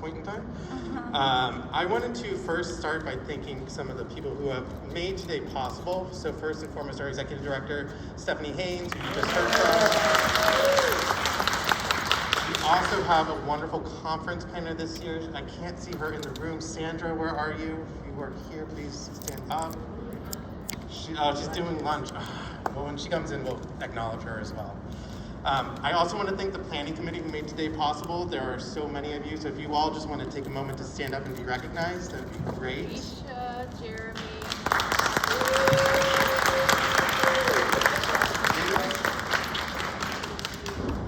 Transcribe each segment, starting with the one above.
point in time. I wanted to first start by thanking some of the people who have made today possible. So first and foremost, our Executive Director, Stephanie Haynes, who you just heard from. We also have a wonderful conference planner this year. I can't see her in the room. Sandra, where are you? If you are here, please stand up. She's doing lunch. Well, when she comes in, we'll acknowledge her as well. I also want to thank the planning committee who made today possible. There are so many of you, so if you all just want to take a moment to stand up and be recognized, that would be great. Alicia, Jeremy.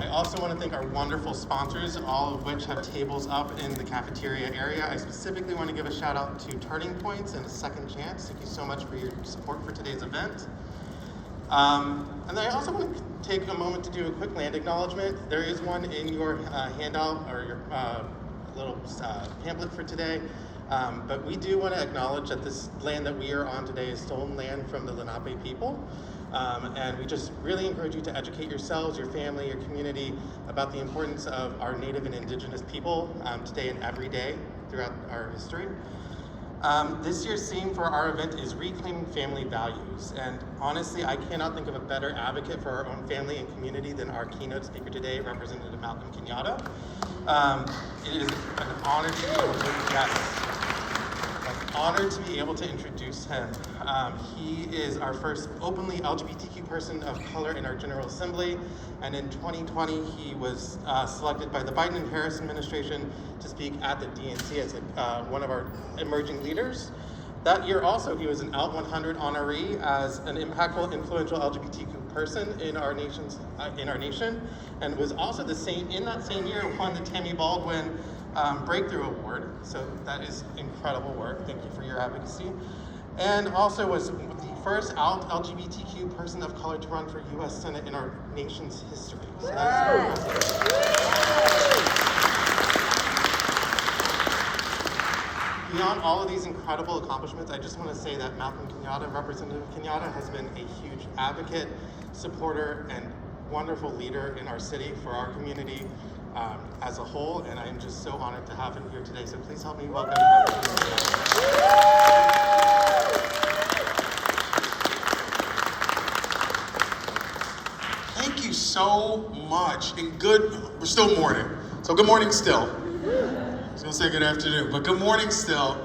I also want to thank our wonderful sponsors, all of which have tables up in the cafeteria area. I specifically want to give a shout out to Turning Points and Second Chance. Thank you so much for your support for today's event. And I also want to take a moment to do a quick land acknowledgement. There is one in your handout or your little pamphlet for today. But we do want to acknowledge that this land that we are on today is stolen land from the Lenape people. And we just really encourage you to educate yourselves, your family, your community about the importance of our Native and Indigenous people today and every day throughout our history. This year's theme for our event is Reclaiming Family Values. And honestly, I cannot think of a better advocate for our own family and community than our keynote speaker today, Representative Malcolm Kenyatta. It is an honor to be able to be able to introduce him. He is our first openly LGBTQ person of color in our General Assembly, and in 2020 he was selected by the Biden and Harris administration to speak at the DNC as one of our emerging leaders. That year also he was an Out 100 honoree as an impactful, influential LGBTQ person in our nation, and was also in that same year won the Tammy Baldwin Breakthrough Award. So that is incredible work. Thank you for your advocacy. And also was the first out LGBTQ person of color to run for U.S. Senate in our nation's history. So that's impressive. Beyond all of these incredible accomplishments, I just want to say that Malcolm Kenyatta, Representative Kenyatta, has been a huge advocate, supporter, and wonderful leader in our city for our community as a whole, and I am just so honored to have him here today. So please help me welcome Representative Kenyatta. Thank you so much, and we're still morning, so good morning still. I was gonna say good afternoon, but good morning still.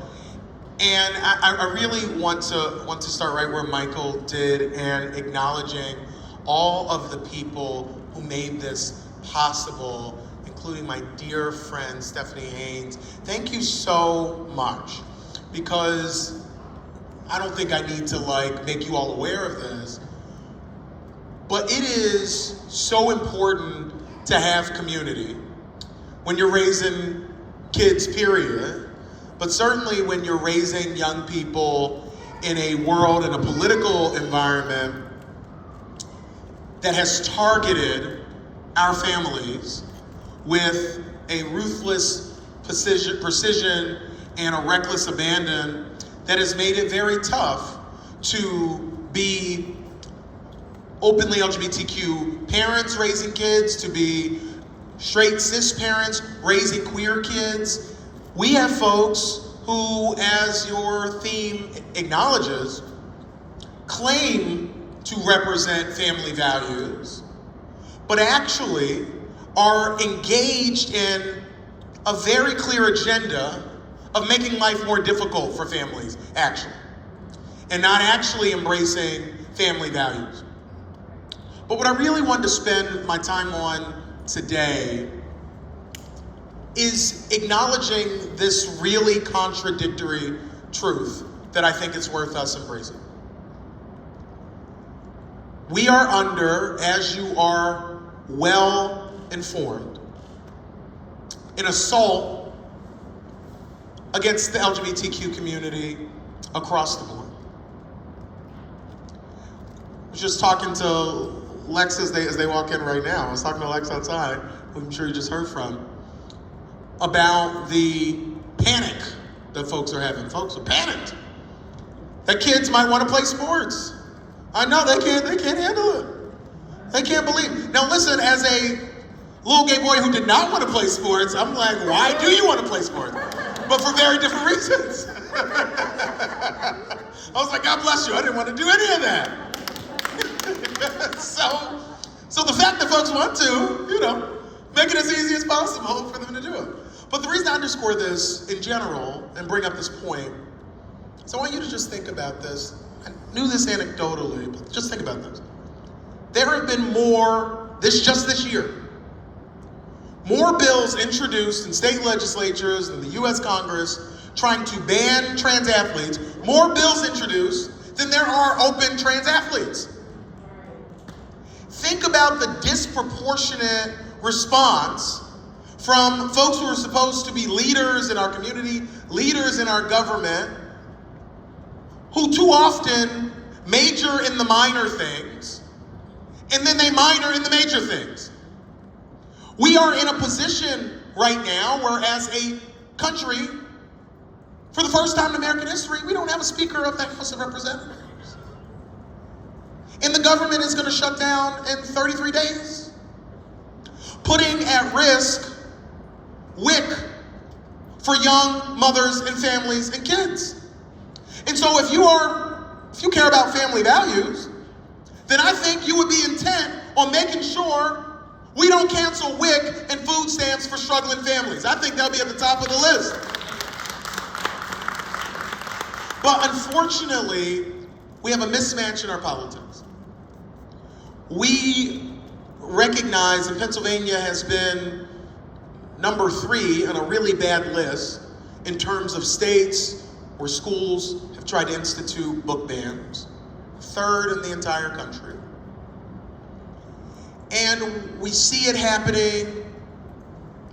And I really want to start right where Michael did, and acknowledging all of the people who made this possible, including my dear friend Stephanie Haynes. Thank you so much, because I don't think I need to make you all aware of this, but it is so important to have community when you're raising kids, period, but certainly when you're raising young people in a world, in a political environment that has targeted our families with a ruthless precision and a reckless abandon that has made it very tough to be openly LGBTQ parents raising kids, to be straight cis parents raising queer kids. We have folks who, as your theme acknowledges, claim to represent family values, but actually are engaged in a very clear agenda of making life more difficult for families, actually, and not actually embracing family values. But what I really want to spend my time on today is acknowledging this really contradictory truth that I think it's worth us embracing. We are under, as you are well informed, an assault against the LGBTQ community across the board. I was just talking to Lex as they walk in right now. I was talking to Lex outside, who I'm sure you just heard from, about the panic that folks are having. Folks are panicked that kids might want to play sports. I know they can't handle it. They can't believe. Now listen, as Little gay boy who did not want to play sports, I'm like, why do you want to play sports? But for very different reasons. I was like, God bless you, I didn't want to do any of that. So the fact that folks want to, make it as easy as possible for them to do it. But the reason I underscore this in general and bring up this point is I want you to just think about this. I knew this anecdotally, but just think about this. There have been just this year, more bills introduced in state legislatures and the US Congress trying to ban trans athletes, more bills introduced than there are open trans athletes. Think about the disproportionate response from folks who are supposed to be leaders in our community, leaders in our government, who too often major in the minor things, and then they minor in the major things. We are in a position right now where as a country, for the first time in American history, we don't have a Speaker of the House of Representatives. And the government is going to shut down in 33 days, putting at risk WIC for young mothers and families and kids. And so if you care about family values, then I think you would be intent on making sure we don't cancel WIC and food stamps for struggling families. I think that'll be at the top of the list. But unfortunately, we have a mismatch in our politics. We recognize that Pennsylvania has been number 3 on a really bad list in terms of states where schools have tried to institute book bans, 3rd in the entire country. And we see it happening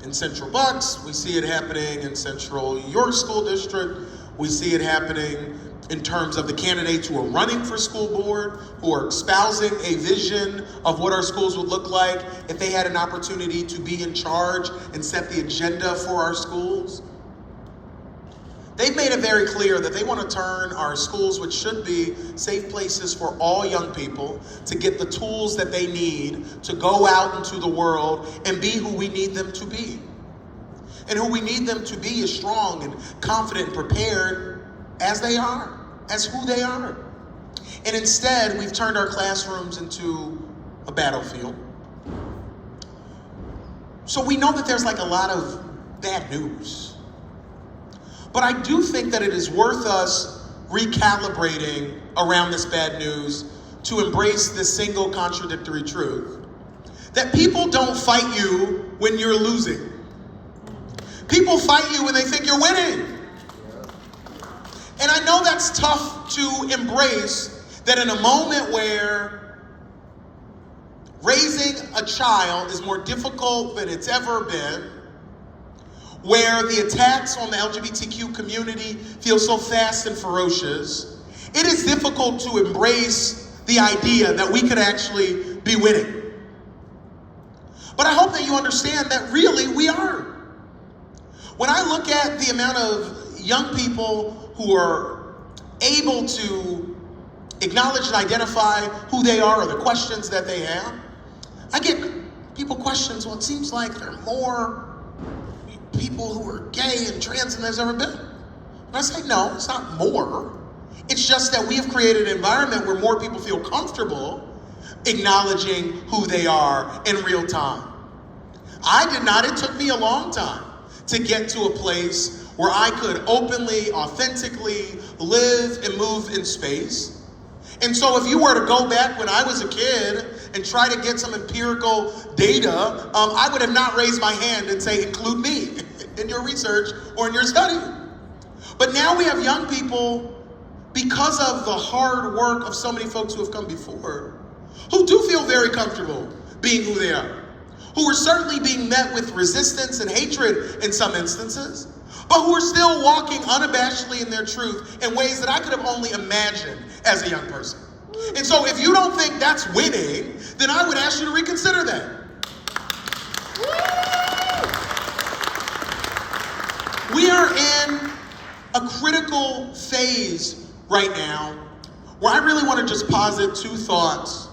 in Central Bucks, we see it happening in Central York School District, we see it happening in terms of the candidates who are running for school board, who are espousing a vision of what our schools would look like if they had an opportunity to be in charge and set the agenda for our schools. They've made it very clear that they want to turn our schools, which should be safe places for all young people, to get the tools that they need to go out into the world and be who we need them to be. And who we need them to be is strong and confident and prepared as they are, as who they are. And instead, we've turned our classrooms into a battlefield. So we know that there's like a lot of bad news. But I do think that it is worth us recalibrating around this bad news to embrace this single contradictory truth. That people don't fight you when you're losing. People fight you when they think you're winning. And I know that's tough to embrace, that in a moment where raising a child is more difficult than it's ever been, where the attacks on the LGBTQ community feel so fast and ferocious, it is difficult to embrace the idea that we could actually be winning. But I hope that you understand that really we are. When I look at the amount of young people who are able to acknowledge and identify who they are or the questions that they have, I get people questions, well, it seems like there are more people who are gay and trans than there's ever been. And I say, no, it's not more. It's just that we have created an environment where more people feel comfortable acknowledging who they are in real time. I did not. It took me a long time to get to a place where I could openly, authentically live and move in space. And so if you were to go back when I was a kid and try to get some empirical data, I would have not raised my hand and say, include me in your research or in your study. But now we have young people, because of the hard work of so many folks who have come before, who do feel very comfortable being who they are, who are certainly being met with resistance and hatred in some instances, but who are still walking unabashedly in their truth in ways that I could have only imagined as a young person. And so if you don't think that's winning, then I would ask you to reconsider that. We are in a critical phase right now where I really want to just posit 2 thoughts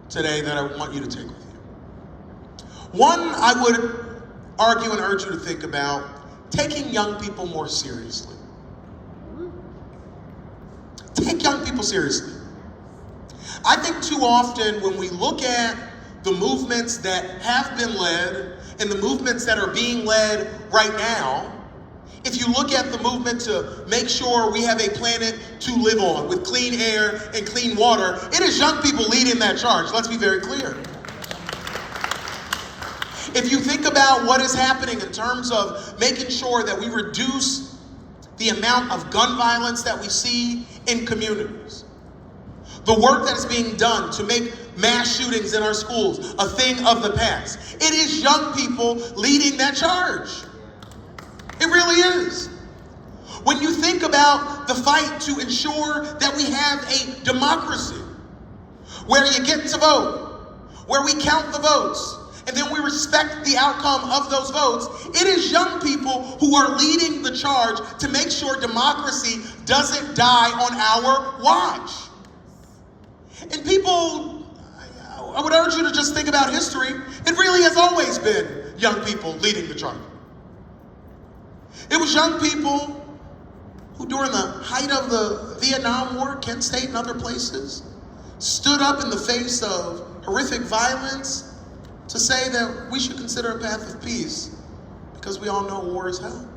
today that I want you to take with you. One, I would argue and urge you to think about taking young people more seriously. Take young people seriously. I think too often when we look at the movements that have been led and the movements that are being led right now, if you look at the movement to make sure we have a planet to live on with clean air and clean water, it is young people leading that charge. Let's be very clear. If you think about what is happening in terms of making sure that we reduce the amount of gun violence that we see in communities, the work that is being done to make mass shootings in our schools a thing of the past, it is young people leading that charge. It really is. When you think about the fight to ensure that we have a democracy where you get to vote, where we count the votes, and then we respect the outcome of those votes, it is young people who are leading the charge to make sure democracy doesn't die on our watch. And people, I would urge you to just think about history. It really has always been young people leading the charge. It was young people who, during the height of the Vietnam War, Kent State and other places, stood up in the face of horrific violence to say that we should consider a path of peace because we all know war is hell.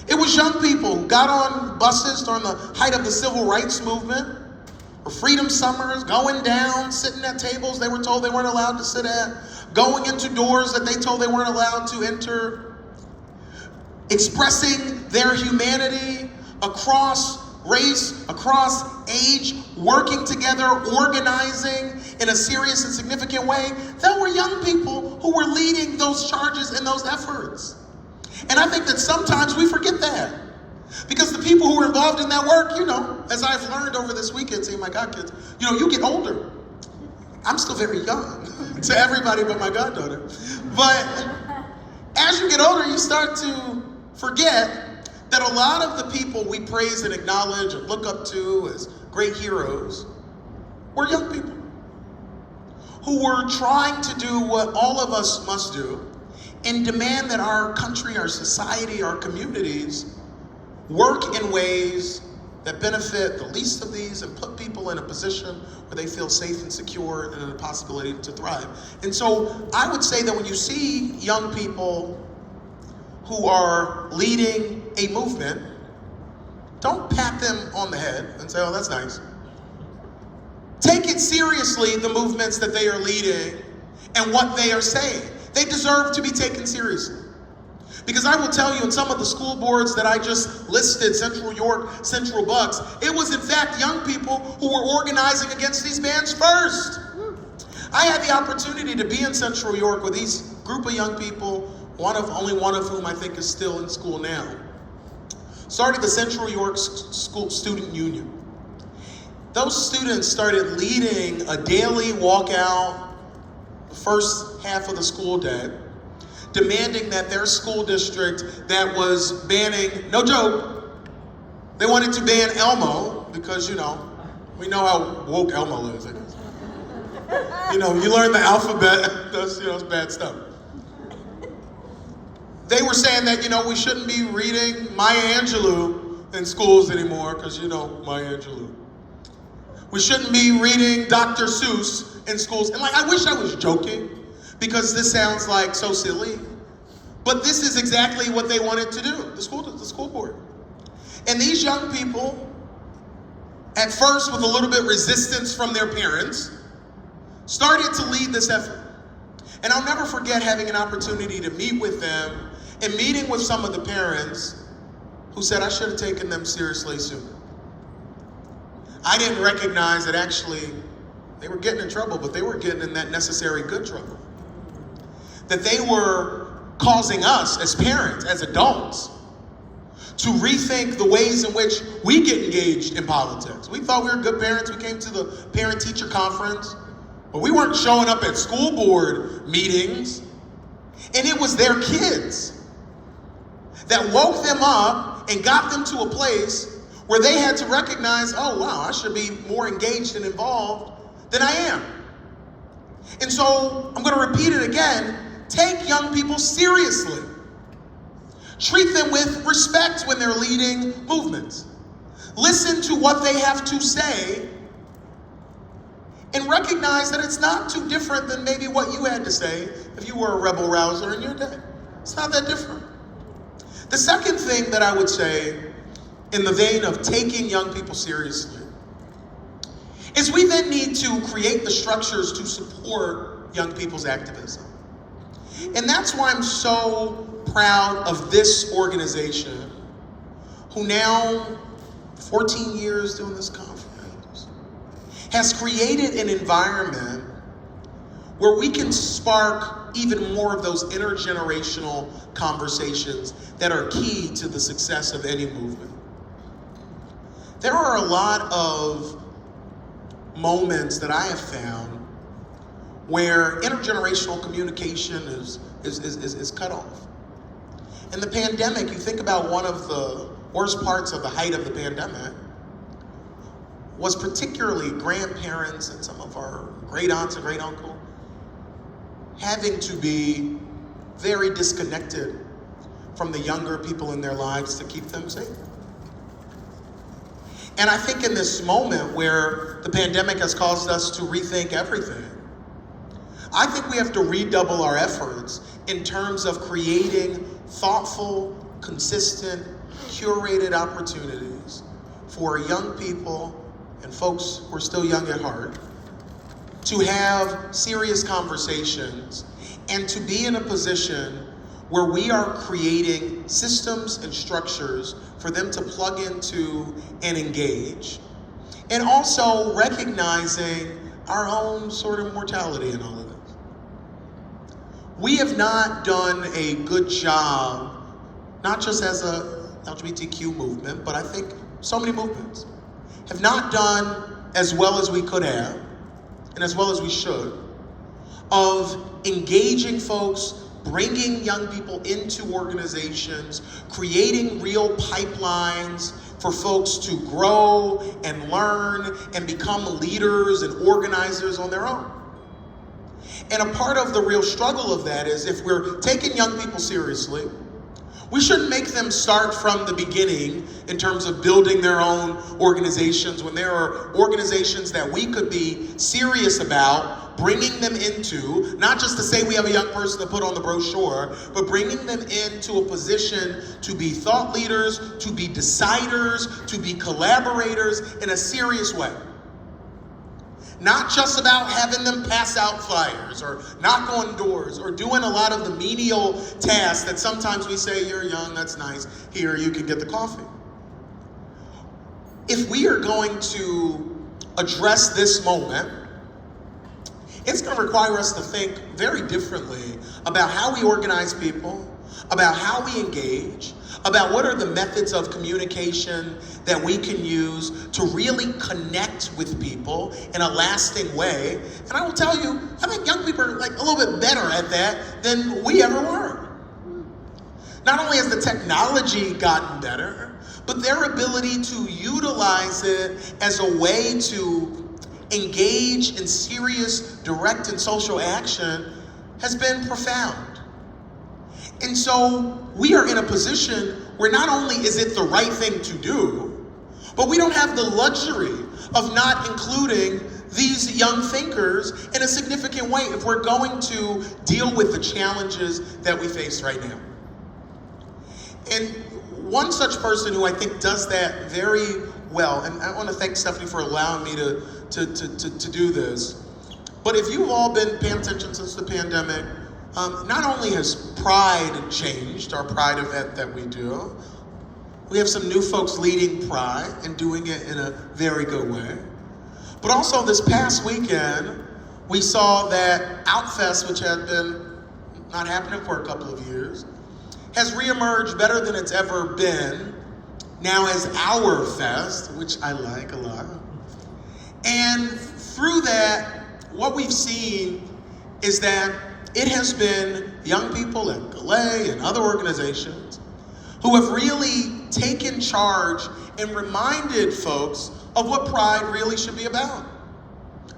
It was young people who got on buses during the height of the civil rights movement, or freedom summers, going down, sitting at tables they were told they weren't allowed to sit at, going into doors that they told they weren't allowed to enter, expressing their humanity across race, across age, working together, organizing in a serious and significant way. There were young people who were leading those charges and those efforts. And I think that sometimes we forget that. Because the people who were involved in that work, as I've learned over this weekend, seeing my godkids, you get older. I'm still very young to everybody but my goddaughter. But as you get older, you start to forget that a lot of the people we praise and acknowledge and look up to as great heroes were young people who were trying to do what all of us must do and demand that our country, our society, our communities work in ways that benefit the least of these and put people in a position where they feel safe and secure and in a possibility to thrive. And so I would say that when you see young people who are leading a movement, don't pat them on the head and say, oh, that's nice. Take it seriously, the movements that they are leading and what they are saying. They deserve to be taken seriously. Because I will tell you, in some of the school boards that I just listed, Central York, Central Bucks, it was in fact young people who were organizing against these bans first. I had the opportunity to be in Central York with these group of young people, only one of whom I think is still in school now. Started the Central York School Student Union. Those students started leading a daily walkout the first half of the school day, demanding that their school district that was banning, no joke, they wanted to ban Elmo because, we know how woke Elmo is. You learn the alphabet, that's, it's bad stuff. They were saying that, we shouldn't be reading Maya Angelou in schools anymore because, Maya Angelou. We shouldn't be reading Dr. Seuss in schools. And I wish I was joking because this sounds like so silly. But this is exactly what they wanted to do, the school board. And these young people, at first with a little bit of resistance from their parents, started to lead this effort. And I'll never forget having an opportunity to meet with them and meeting with some of the parents who said I should have taken them seriously sooner. I didn't recognize that actually they were getting in trouble, but they were getting in that necessary good trouble. That they were causing us as parents, as adults, to rethink the ways in which we get engaged in politics. We thought we were good parents. We came to the parent-teacher conference, but we weren't showing up at school board meetings. And it was their kids that woke them up and got them to a place where they had to recognize, oh wow, I should be more engaged and involved than I am. And so I'm going to repeat it again. Take young people seriously. Treat them with respect when they're leading movements. Listen to what they have to say and recognize that it's not too different than maybe what you had to say if you were a rebel rouser in your day. It's not that different. The second thing that I would say in the vein of taking young people seriously is we then need to create the structures to support young people's activism. And that's why I'm so proud of this organization who now, 14 years doing this conference, has created an environment where we can spark even more of those intergenerational conversations that are key to the success of any movement. There are a lot of moments that I have found where intergenerational communication is cut off. In the pandemic, you think about one of the worst parts of the height of the pandemic was particularly grandparents and some of our great aunts and great uncle having to be very disconnected from the younger people in their lives to keep them safe. And I think in this moment where the pandemic has caused us to rethink everything, I think we have to redouble our efforts in terms of creating thoughtful, consistent, curated opportunities for young people and folks who are still young at heart to have serious conversations and to be in a position where we are creating systems and structures for them to plug into and engage, and also recognizing our own sort of mortality in all of this. We have not done a good job, not just as a LGBTQ movement, but I think so many movements have not done as well as we could have, and as well as we should, of engaging folks, bringing young people into organizations, creating real pipelines for folks to grow and learn and become leaders and organizers on their own. And a part of the real struggle of that is if we're taking young people seriously, we shouldn't make them start from the beginning in terms of building their own organizations when there are organizations that we could be serious about bringing them into, not just to say we have a young person to put on the brochure, but bringing them into a position to be thought leaders, to be deciders, to be collaborators in a serious way. Not just about having them pass out flyers or knock on doors or doing a lot of the menial tasks that sometimes we say, you're young, that's nice, here you can get the coffee. If we are going to address this moment, it's going to require us to think very differently about how we organize people, about how we engage, about what are the methods of communication that we can use to really connect with people in a lasting way. And I will tell you, I think young people are like a little bit better at that than we ever were. Not only has the technology gotten better, but their ability to utilize it as a way to engage in serious, direct, and social action has been profound. And so we are in a position where not only is it the right thing to do, but we don't have the luxury of not including these young thinkers in a significant way if we're going to deal with the challenges that we face right now. And one such person who I think does that very well, and I want to thank Stephanie for allowing me to do this, but if you've all been paying attention since the pandemic, not only has Pride changed, our Pride event that we do, we have some new folks leading Pride and doing it in a very good way. But also this past weekend, we saw that Outfest, which had been not happening for a couple of years, has reemerged better than it's ever been, now as Our Fest, which I like a lot. And through that, what we've seen is that it has been young people at Galay and other organizations who have really taken charge and reminded folks of what Pride really should be about.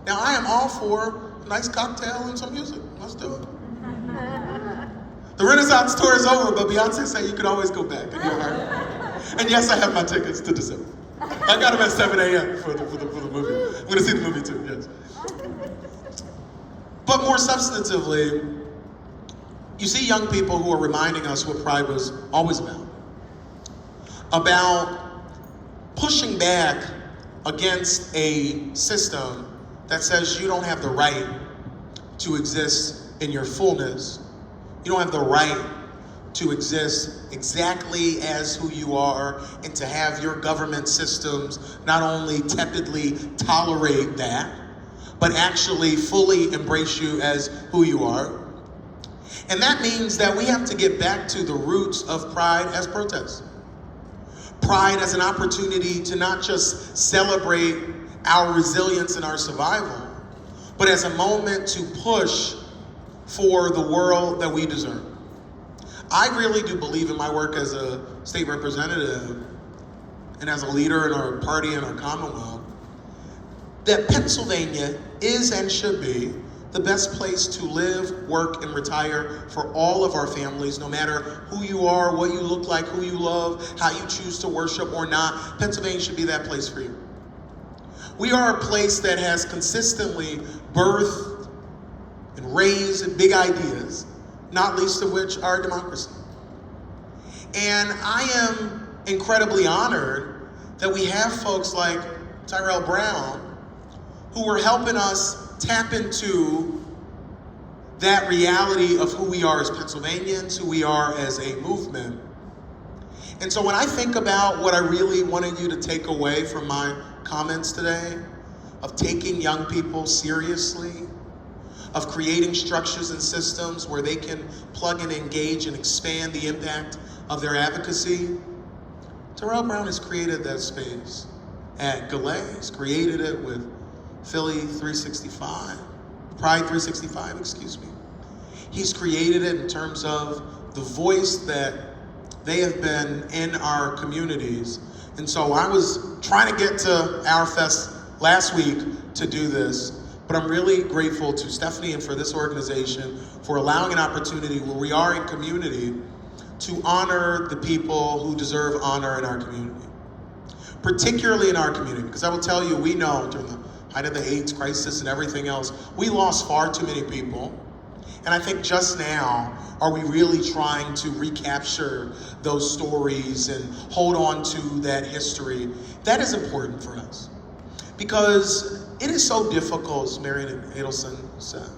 Now, I am all for a nice cocktail and some music. Let's do it. The Renaissance tour is over, but Beyonce said you could always go back in your heart. And yes, I have my tickets to December. I got them at 7 a.m. for the movie. I'm gonna see the movie too, yes. But more substantively, you see young people who are reminding us what Pride was always about pushing back against a system that says you don't have the right to exist in your fullness. You don't have the right to exist exactly as who you are and to have your government systems not only tepidly tolerate that, but actually fully embrace you as who you are. And that means that we have to get back to the roots of Pride as protest. Pride as an opportunity to not just celebrate our resilience and our survival, but as a moment to push for the world that we deserve. I really do believe in my work as a state representative and as a leader in our party and our Commonwealth, that Pennsylvania is and should be the best place to live, work, and retire for all of our families, no matter who you are, what you look like, who you love, how you choose to worship or not. Pennsylvania should be that place for you. We are a place that has consistently birthed and raised big ideas, not least of which our democracy. And I am incredibly honored that we have folks like Tyrell Brown who are helping us tap into that reality of who we are as Pennsylvanians, who we are as a movement. And so when I think about what I really wanted you to take away from my comments today, of taking young people seriously, of creating structures and systems where they can plug and engage and expand the impact of their advocacy, Tyrell Brown has created that space at Galley. He's created it with Philly 365, Pride 365, excuse me. He's created it in terms of the voice that they have been in our communities. And so I was trying to get to Our Fest last week to do this, but I'm really grateful to Stephanie and for this organization for allowing an opportunity where we are in community to honor the people who deserve honor in our community. Particularly in our community, because I will tell you, we know during the height of the AIDS crisis and everything else, we lost far too many people. And I think just now, are we really trying to recapture those stories and hold on to that history? That is important for us. Because it is so difficult, as Marian Adelson said,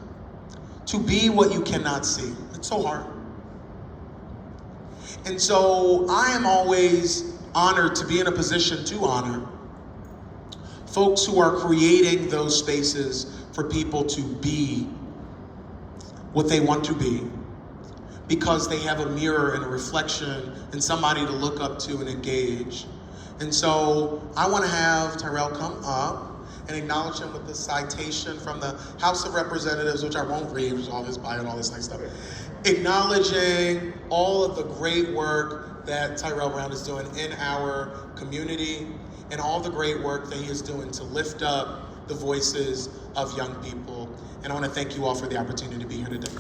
to be what you cannot see. It's so hard. And so I am always honored to be in a position to honor folks who are creating those spaces for people to be what they want to be, because they have a mirror and a reflection and somebody to look up to and engage. And so I want to have Tyrell come up and acknowledge him with this citation from the House of Representatives, which I won't read, which is all his bio and all this nice stuff, acknowledging all of the great work that Tyrell Brown is doing in our community and all the great work that he is doing to lift up the voices of young people. And I want to thank you all for the opportunity to be here today.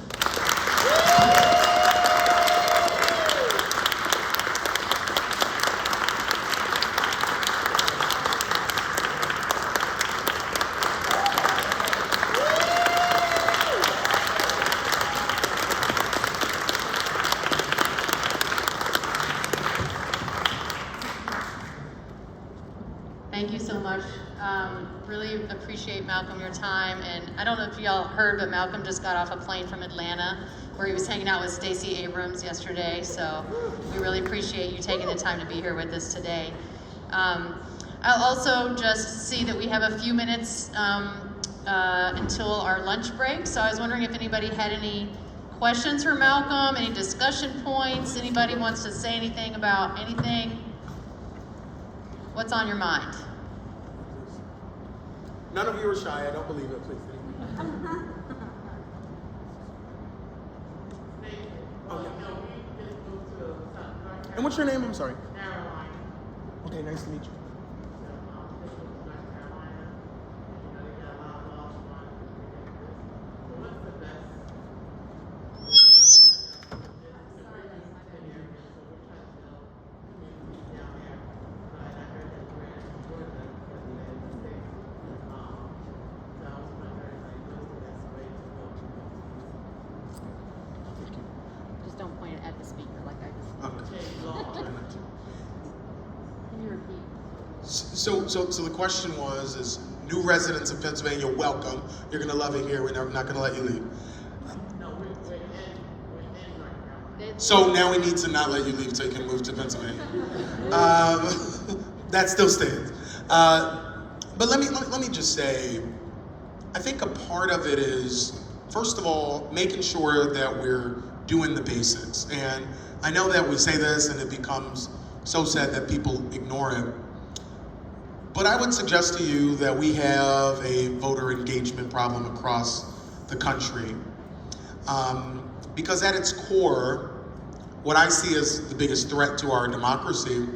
Thank you so much. Really appreciate, Malcolm, your time. And I don't know if y'all heard, but Malcolm just got off a plane from Atlanta where he was hanging out with Stacey Abrams yesterday. So we really appreciate you taking the time to be here with us today. I'll also just see that we have a few minutes until our lunch break. So I was wondering if anybody had any questions for Malcolm, any discussion points, anybody wants to say anything about anything? What's on your mind? None of you are shy, I don't believe it, please. Oh, yeah. And what's your name? I'm sorry. Okay, nice to meet you. So the question was, is new residents of Pennsylvania, welcome. You're gonna love it here. We're not gonna let you leave. So now we need to not let you leave so you can move to Pennsylvania. That still stands. But let me just say, I think a part of it is, first of all, making sure that we're doing the basics. And I know that we say this and it becomes so sad that people ignore it. But I would suggest to you that we have a voter engagement problem across the country. Because at its core, what I see as the biggest threat to our democracy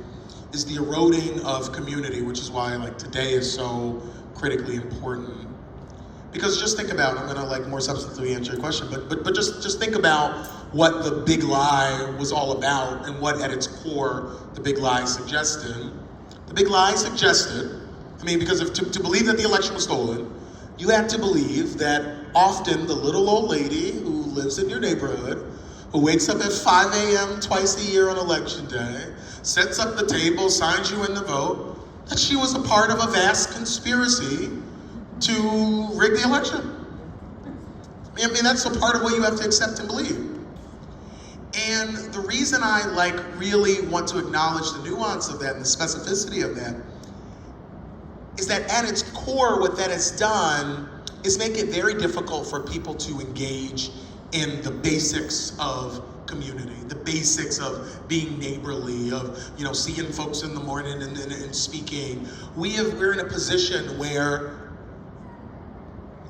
is the eroding of community, which is why today is so critically important. Because just think about, I'm gonna more substantively answer your question, but just think about what the big lie was all about and what at its core the big lie suggested. The big lie suggested, because to believe that the election was stolen, you had to believe that often the little old lady who lives in your neighborhood, who wakes up at 5 a.m. twice a year on election day, sets up the table, signs you in the vote, that she was a part of a vast conspiracy to rig the election. That's a part of what you have to accept and believe. And the reason I really want to acknowledge the nuance of that and the specificity of that is that at its core, what that has done is make it very difficult for people to engage in the basics of community, the basics of being neighborly, of seeing folks in the morning and speaking. We're in a position where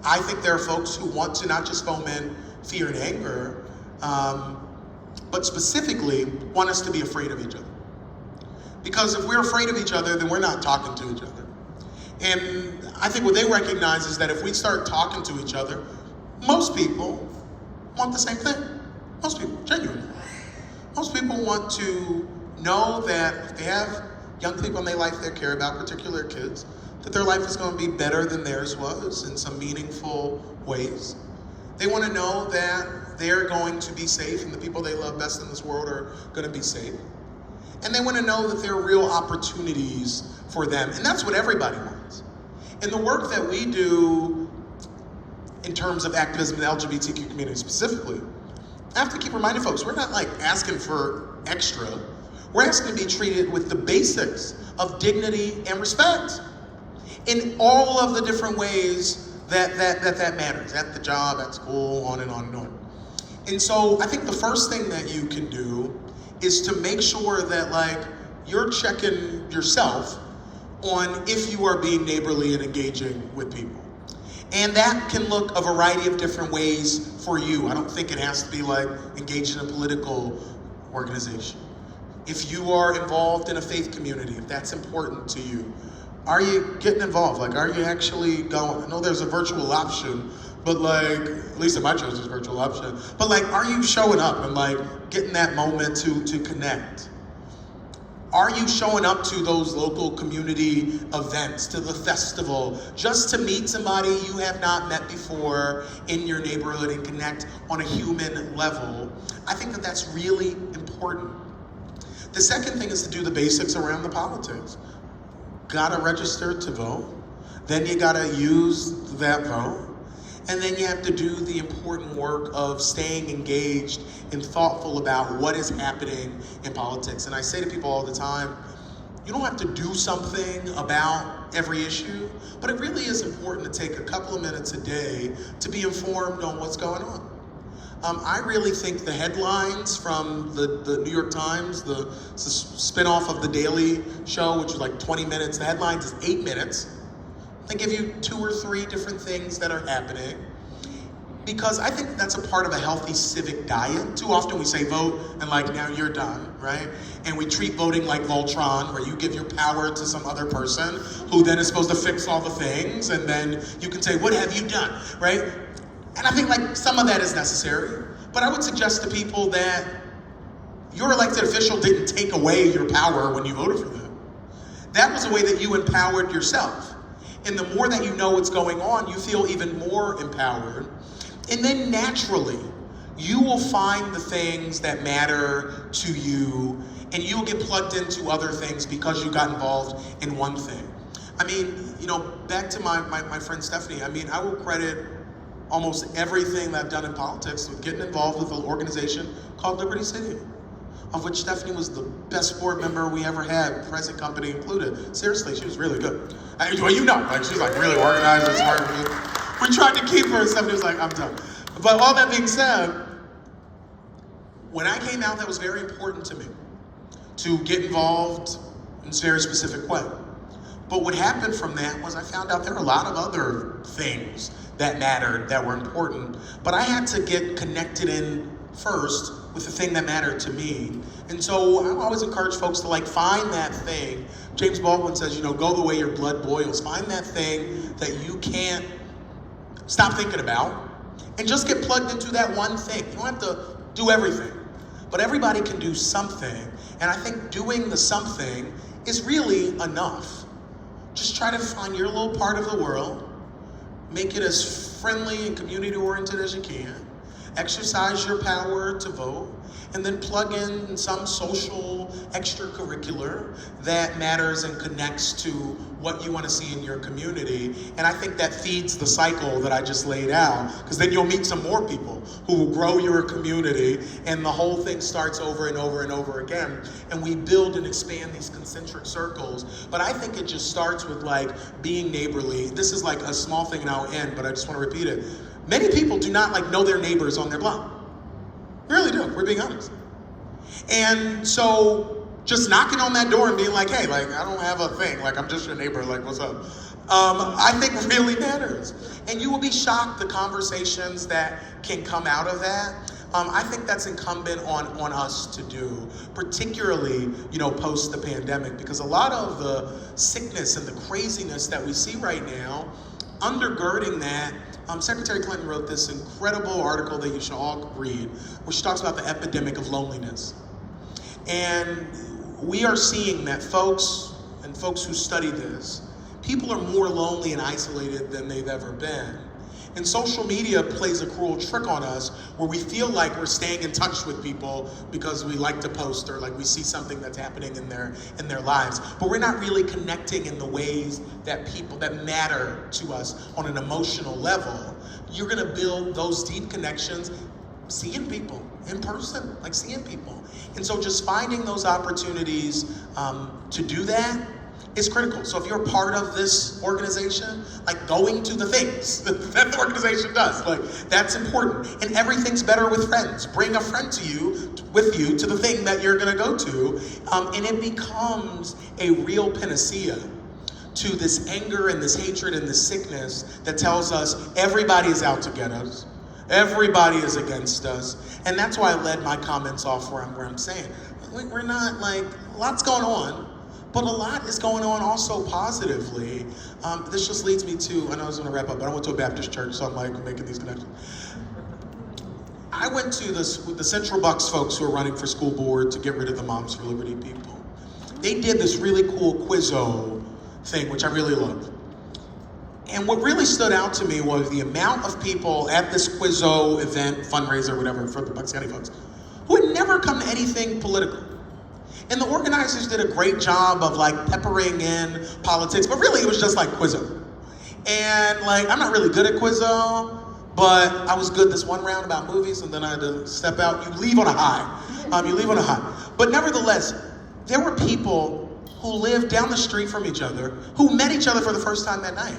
I think there are folks who want to not just foment fear and anger, but specifically want us to be afraid of each other. Because if we're afraid of each other, then we're not talking to each other. And I think what they recognize is that if we start talking to each other, most people want the same thing. Most people, genuinely. Most people want to know that if they have young people in their life they care about, particular kids, that their life is going to be better than theirs was in some meaningful ways. They want to know that they're going to be safe and the people they love best in this world are going to be safe. And they want to know that there are real opportunities for them. And that's what everybody wants. And the work that we do in terms of activism in the LGBTQ community specifically, I have to keep reminding folks, we're not asking for extra. We're asking to be treated with the basics of dignity and respect in all of the different ways that matters, at the job, at school, on and on and on. And so I think the first thing that you can do is to make sure that you're checking yourself on if you are being neighborly and engaging with people. And that can look a variety of different ways for you. I don't think it has to be engaged in a political organization. If you are involved in a faith community, if that's important to you, are you getting involved? Are you actually going? I know there's a virtual option, but at least in my church there's a virtual option. But are you showing up and getting that moment to connect? Are you showing up to those local community events, to the festival, just to meet somebody you have not met before in your neighborhood and connect on a human level? I think that that's really important. The second thing is to do the basics around the politics. Gotta register to vote, then you gotta use that vote, and then you have to do the important work of staying engaged and thoughtful about what is happening in politics. And I say to people all the time, you don't have to do something about every issue, but it really is important to take a couple of minutes a day to be informed on what's going on. I really think the headlines from the New York Times, the spinoff of The Daily Show, which was 20 minutes, the headlines is 8 minutes. They give you 2 or 3 different things that are happening, because I think that's a part of a healthy civic diet. Too often we say vote and now you're done, right? And we treat voting like Voltron, where you give your power to some other person who then is supposed to fix all the things, and then you can say, what have you done, right? And I think some of that is necessary, but I would suggest to people that your elected official didn't take away your power when you voted for them. That was a way that you empowered yourself. And the more that you know what's going on, you feel even more empowered. And then naturally, you will find the things that matter to you, and you'll get plugged into other things because you got involved in one thing. I mean, you know, back to my friend Stephanie, I mean, I will credit almost everything that I've done in politics with getting involved with an organization called Liberty City, of which Stephanie was the best board member we ever had, present company included. Seriously, she was really good. Well, you know, like she's like really organized and smart. We tried to keep her and Stephanie was like, I'm done. But all that being said, when I came out, that was very important to me, to get involved in a very specific way. But what happened from that was I found out there were a lot of other things that mattered, that were important, but I had to get connected in first with the thing that mattered to me. And so I always encourage folks to like find that thing. James Baldwin says, you know, go the way your blood boils. Find that thing that you can't stop thinking about and just get plugged into that one thing. You don't have to do everything, but everybody can do something. And I think doing the something is really enough. Just try to find your little part of the world, make it as friendly and community-oriented as you can, exercise your power to vote, and then plug in some social extracurricular that matters and connects to what you want to see in your community. And I think that feeds the cycle that I just laid out, because then you'll meet some more people who will grow your community, and the whole thing starts over and over and over again. And we build and expand these concentric circles. But I think it just starts with like being neighborly. This is like a small thing and I'll end, but I just want to repeat it. Many people do not like know their neighbors on their block. We really do, we're being honest. And so just knocking on that door and being like, hey, like I don't have a thing, like I'm just your neighbor, like what's up? I think really matters. And you will be shocked the conversations that can come out of that. I think that's incumbent on us to do, particularly, you know, post the pandemic, because a lot of the sickness and the craziness that we see right now, undergirding that, Secretary Clinton wrote this incredible article that you should all read, where she talks about the epidemic of loneliness. And we are seeing that folks who study this, people are more lonely and isolated than they've ever been. And social media plays a cruel trick on us where we feel like we're staying in touch with people because we like to post or like we see something that's happening in their lives. But we're not really connecting in the ways that matter to us on an emotional level. You're gonna build those deep connections seeing people in person, like seeing people. And so just finding those opportunities to do that is critical. So if you're part of this organization, like going to the things that the organization does, like that's important. And everything's better with friends. Bring a friend with you to the thing that you're gonna go to, and it becomes a real panacea to this anger and this hatred and this sickness that tells us everybody is out to get us. Everybody is against us. And that's why I led my comments off where I'm saying, we're not like, lots going on, but a lot is going on also positively. This just leads me to, I know I was gonna wrap up, but I went to a Baptist church, so I'm like making these connections. I went to the Central Bucks folks who are running for school board to get rid of the Moms for Liberty people. They did this really cool Quizzo thing, which I really loved. And what really stood out to me was the amount of people at this Quizzo event, fundraiser, whatever, for the Bucks County folks, who had never come to anything political. And the organizers did a great job of like peppering in politics, but really it was just like Quizzo. And like, I'm not really good at Quizzo, but I was good this one round about movies, and then I had to step out. You leave on a high. But nevertheless, there were people who lived down the street from each other, who met each other for the first time that night.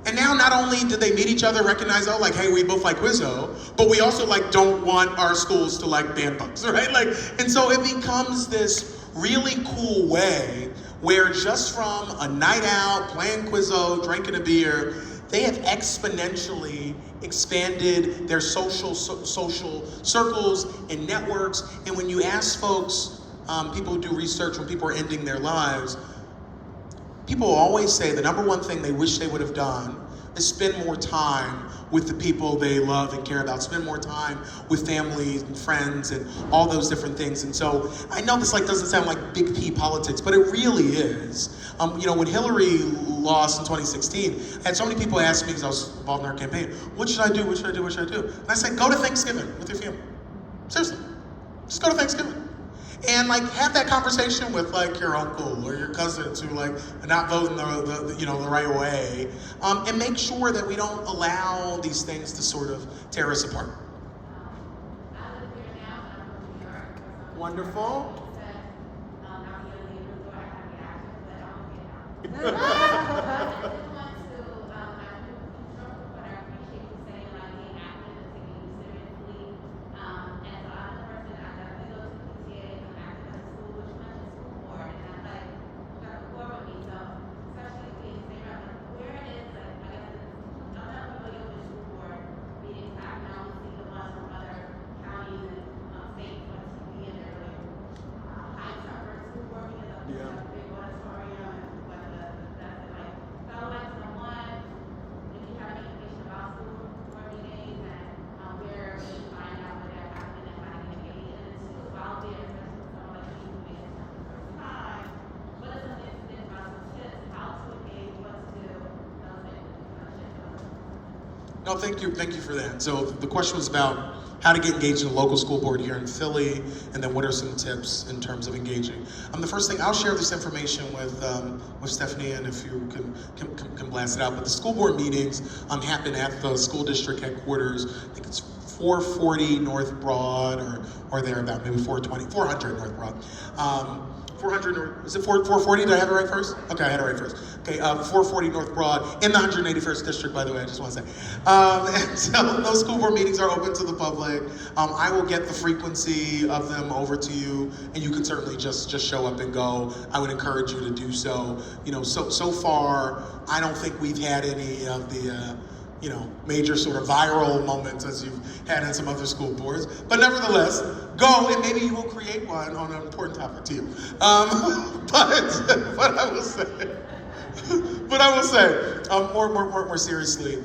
And now not only did they meet each other, recognize, oh, like, hey, we both like Quizzo, but we also like don't want our schools to like ban books, right? Like, and so it becomes this really cool way where just from a night out, playing Quizzo, drinking a beer, they have exponentially expanded their social circles and networks. And when you ask folks, people who do research, when people are ending their lives, people always say the number one thing they wish they would have done is spend more time with the people they love and care about, spend more time with family and friends and all those different things. And so I know this like doesn't sound like big P politics, but it really is. You know, when Hillary lost in 2016, I had so many people ask me, because I was involved in her campaign, what should I do, what should I do, what should I do? And I said, go to Thanksgiving with your family. Seriously, just go to Thanksgiving. And like have that conversation with like your uncle or your cousins who like are not voting the right way, and make sure that we don't allow these things to sort of tear us apart. Wonderful. No, thank you for that. So the question was about how to get engaged in a local school board here in Philly, and then what are some tips in terms of engaging. The first thing, I'll share this information with Stephanie, and if you can blast it out. But the school board meetings happen at the school district headquarters. I think it's 440 North Broad, or thereabout, maybe 400 North Broad. 400, is it 440? Did I have it right first? Okay, I had it right first. Okay, 440 North Broad in the 181st District, by the way, I just want to say. And so those school board meetings are open to the public. I will get the frequency of them over to you, and you can certainly just show up and go. I would encourage you to do so. So far, I don't think we've had any of the major sort of viral moments as you've had in some other school boards. But nevertheless, go, and maybe you will create one on an important topic to you. But I will say, more seriously,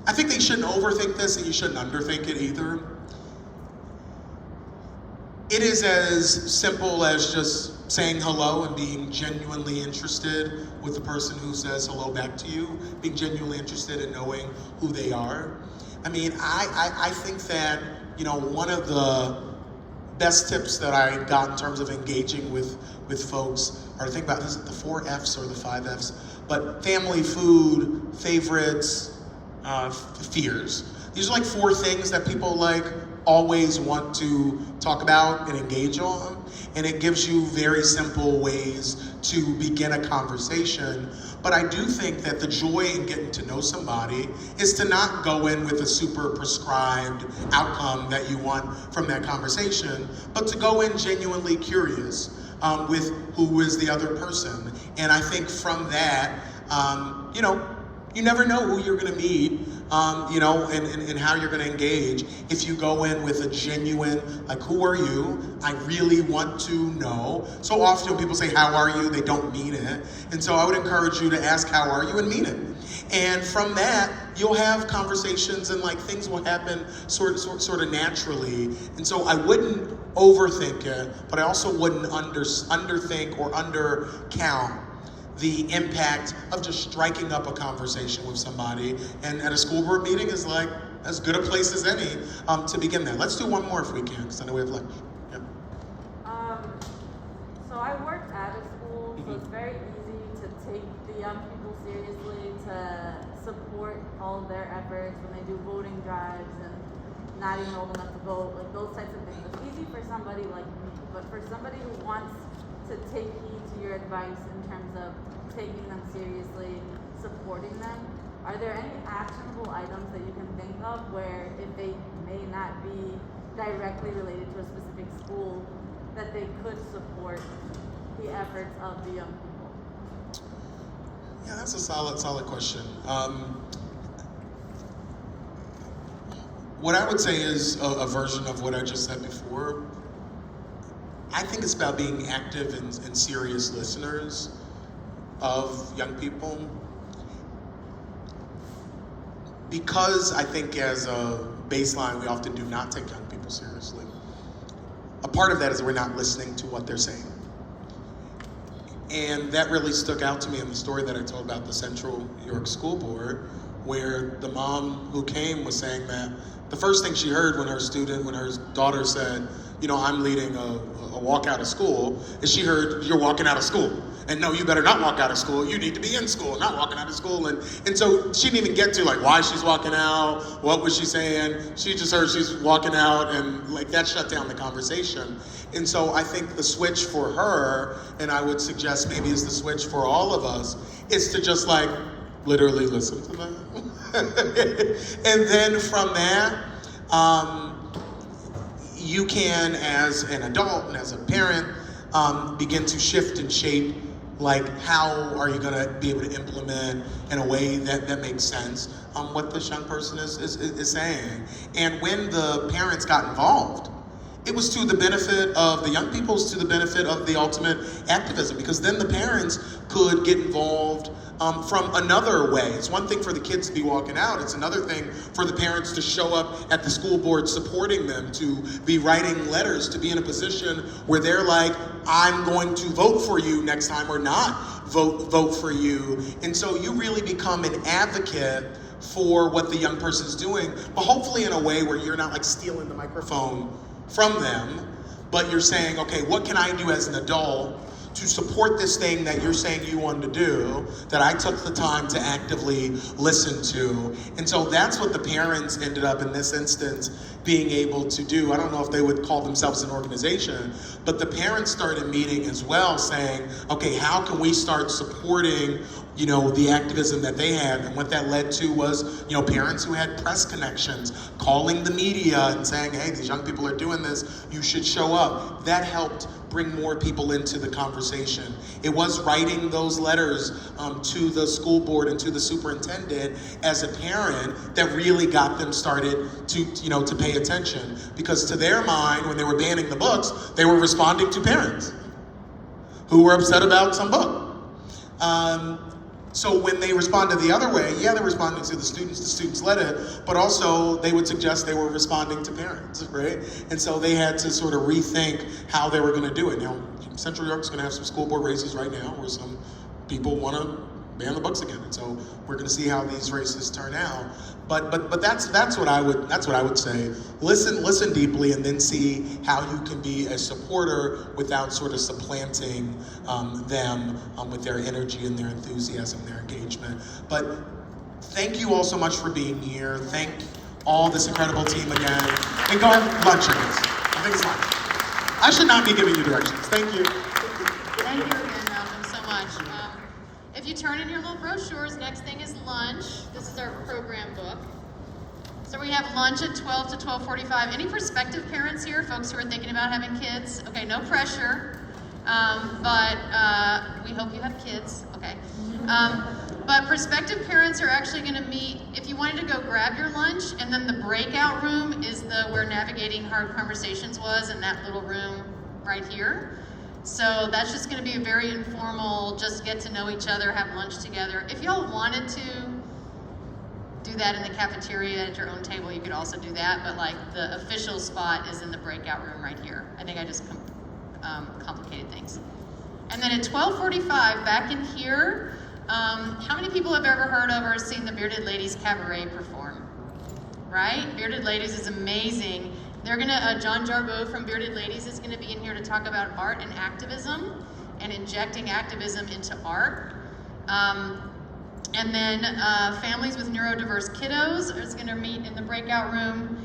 I think that you shouldn't overthink this, and you shouldn't underthink it either. It is as simple as just saying hello and being genuinely interested with the person who says hello back to you, being genuinely interested in knowing who they are. I mean, I think that, one of the best tips that I got in terms of engaging with folks are to think about, is it the 4 F's or the 5 F's? But family, food, favorites, fears. These are like 4 things that people always want to talk about and engage on, and it gives you very simple ways to begin a conversation. But I do think that the joy in getting to know somebody is to not go in with a super prescribed outcome that you want from that conversation, but to go in genuinely curious with who is the other person. And I think from that, you never know who you're going to meet, and how you're going to engage. If you go in with a genuine, who are you? I really want to know. So often when people say, how are you? They don't mean it. And so I would encourage you to ask, how are you? And mean it. And from that, you'll have conversations, and things will happen sort of naturally. And so I wouldn't overthink it, but I also wouldn't underthink or undercount the impact of just striking up a conversation with somebody. And at a school board meeting is as good a place as any to begin that. Let's do one more if we can, because I know we have lunch. Yep. So I worked at a school, so it's very easy to take the young people seriously, to support all of their efforts when they do voting drives and not even old enough to vote, those types of things. It's easy for somebody like me, but for somebody who wants to take heed to your advice in terms of taking them seriously, supporting them, are there any actionable items that you can think of where, if they may not be directly related to a specific school, that they could support the efforts of the young people? Yeah, that's a solid question. What I would say is a version of what I just said before. I think it's about being active and serious listeners of young people, because I think as a baseline, we often do not take young people seriously. A part of that is we're not listening to what they're saying. And that really stuck out to me in the story that I told about the Central New York School Board, where the mom who came was saying that the first thing she heard when her daughter said, you know, I'm leading a walk out of school, is she heard, you're walking out of school. And no, you better not walk out of school. You need to be in school, not walking out of school. And so she didn't even get to like why she's walking out, what was she saying. She just heard she's walking out, and like that shut down the conversation. And so I think the switch for her, and I would suggest maybe is the switch for all of us, is to just like literally listen to them. And then from that, you can, as an adult and as a parent, begin to shift and shape, like how are you gonna be able to implement in a way that makes sense what this young person is saying. And when the parents got involved, it was to the benefit of the young people, to the benefit of the ultimate activism, because then the parents could get involved from another way. It's one thing for the kids to be walking out, it's another thing for the parents to show up at the school board supporting them, to be writing letters, to be in a position where they're like, I'm going to vote for you next time, or not vote for you. And so you really become an advocate for what the young person's doing, but hopefully in a way where you're not like stealing the microphone from them, but you're saying, okay, what can I do as an adult to support this thing that you're saying you wanted to do, that I took the time to actively listen to. And so that's what the parents ended up in this instance being able to do. I don't know if they would call themselves an organization, but the parents started meeting as well, saying, okay, how can we start supporting, you know, the activism that they have? And what that led to was, you know, parents who had press connections calling the media and saying, hey, these young people are doing this, you should show up. That helped bring more people into the conversation. It was writing those letters to the school board and to the superintendent as a parent that really got them started to, you know, to pay attention. Because to their mind, when they were banning the books, they were responding to parents who were upset about some book. So when they responded the other way, yeah, they're responding to the students led it, but also they would suggest they were responding to parents, right? And so they had to sort of rethink how they were gonna do it. Now, Central York's gonna have some school board races right now where some people wanna ban the books again. And so we're gonna see how these races turn out. But that's what I would say. Listen deeply, and then see how you can be a supporter without sort of supplanting them with their energy and their enthusiasm, their engagement. But thank you all so much for being here. Thank all this incredible team again. And go have lunch, I guess. I think it's lunch. I should not be giving you directions. Thank you. Thank you again, Malcolm, so much. If you turn in your little brochures, next thing is lunch. This is our program book. So we have lunch at 12 to 12:45. Any prospective parents here, folks who are thinking about having kids? Okay, no pressure, but we hope you have kids, okay. But prospective parents are actually gonna meet, if you wanted to go grab your lunch, and then the breakout room is where Navigating Hard Conversations was, in that little room right here. So that's just gonna be a very informal, just get to know each other, have lunch together. If y'all wanted to do that in the cafeteria at your own table, you could also do that, but like the official spot is in the breakout room right here. I think I just complicated things. And then at 12:45, back in here, how many people have ever heard of or seen the Bearded Ladies Cabaret perform? Right? Bearded Ladies is amazing. They're gonna, John Jarboe from Bearded Ladies is gonna be in here to talk about art and activism and injecting activism into art. And then families with neurodiverse kiddos is gonna meet in the breakout room.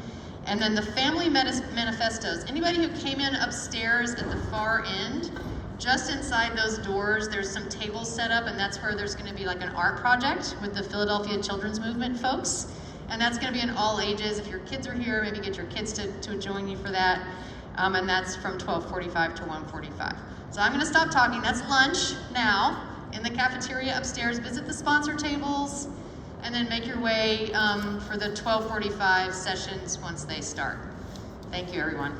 And then the family manifestos. Anybody who came in upstairs at the far end, just inside those doors, there's some tables set up, and that's where there's gonna be like an art project with the Philadelphia Children's Movement folks. And that's gonna be in all ages. If your kids are here, maybe get your kids to join you for that. And that's from 12:45 to 1:45. So I'm gonna stop talking. That's lunch now in the cafeteria upstairs. Visit the sponsor tables, and then make your way for the 12:45 sessions once they start. Thank you, everyone.